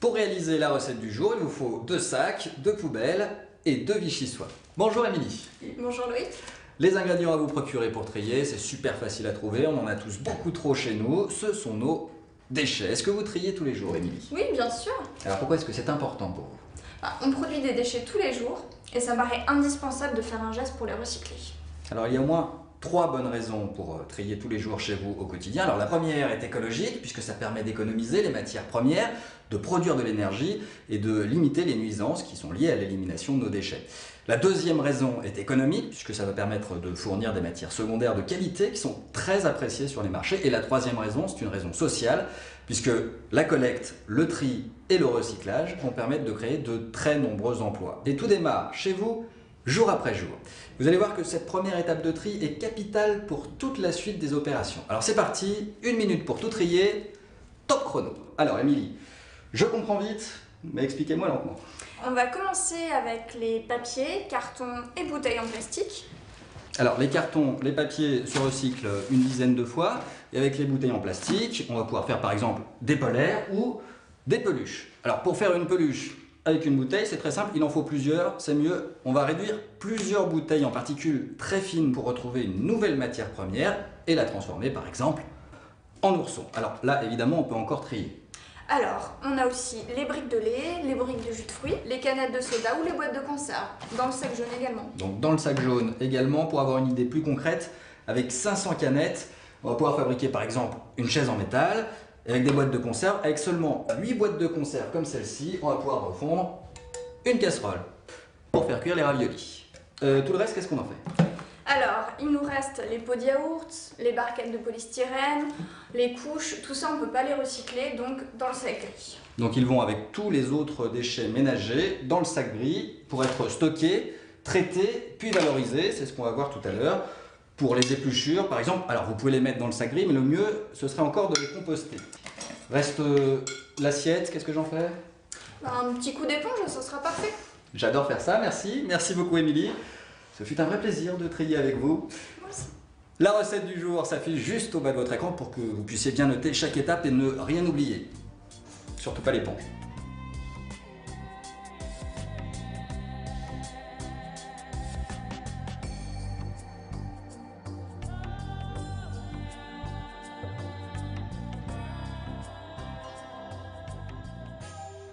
Pour réaliser la recette du jour, il vous faut 2 sacs, 2 poubelles et 2 Vichy-soie. Bonjour Émilie. Bonjour Loïc. Les ingrédients à vous procurer pour trier, c'est super facile à trouver, on en a tous beaucoup trop chez nous, ce sont nos déchets. Est-ce que vous triez tous les jours, Émilie? Oui, bien sûr. Alors pourquoi est-ce que c'est important pour vous? On produit des déchets tous les jours et ça paraît indispensable de faire un geste pour les recycler. Alors il y a au moins 3 bonnes raisons pour trier tous les jours chez vous au quotidien. Alors la première est écologique, puisque ça permet d'économiser les matières premières, de produire de l'énergie et de limiter les nuisances qui sont liées à l'élimination de nos déchets. La deuxième raison est économique, puisque ça va permettre de fournir des matières secondaires de qualité qui sont très appréciées sur les marchés. Et la troisième raison, c'est une raison sociale, puisque la collecte, le tri et le recyclage vont permettre de créer de très nombreux emplois. Et tout démarre chez vous, jour après jour. Vous allez voir que cette première étape de tri est capitale pour toute la suite des opérations. Alors c'est parti, 1 minute pour tout trier, top chrono. Alors Émilie, je comprends vite, mais expliquez-moi lentement. On va commencer avec les papiers, cartons et bouteilles en plastique. Alors les cartons, les papiers se recyclent une dizaine de fois, et avec les bouteilles en plastique, on va pouvoir faire par exemple des polaires ou des peluches. Alors pour faire une peluche avec une bouteille, c'est très simple, il en faut plusieurs, c'est mieux. On va réduire plusieurs bouteilles en particules très fines pour retrouver une nouvelle matière première et la transformer par exemple en ourson. Alors là évidemment on peut encore trier. Alors, on a aussi les briques de lait, les briques de jus de fruits, les canettes de soda ou les boîtes de conserve, dans le sac jaune également. Donc dans le sac jaune également, pour avoir une idée plus concrète, avec 500 canettes, on va pouvoir fabriquer par exemple une chaise en métal, avec des boîtes de conserve, avec seulement 8 boîtes de conserve comme celle-ci, on va pouvoir refondre une casserole pour faire cuire les raviolis. Tout le reste, qu'est-ce qu'on en fait? Alors, il nous reste les pots de yaourt, les barquettes de polystyrène, les couches, tout ça on ne peut pas les recycler, donc dans le sac gris. Donc ils vont avec tous les autres déchets ménagers dans le sac gris pour être stockés, traités, puis valorisés, c'est ce qu'on va voir tout à l'heure. Pour les épluchures, par exemple, alors vous pouvez les mettre dans le sac gris, mais le mieux, ce serait encore de les composter. Reste l'assiette, qu'est-ce que j'en fais? Un petit coup d'éponge, ça sera parfait. J'adore faire ça, merci. Merci beaucoup Émilie. Ce fut un vrai plaisir de trier avec vous. Moi aussi. La recette du jour s'affiche juste au bas de votre écran pour que vous puissiez bien noter chaque étape et ne rien oublier. Surtout pas l'éponge.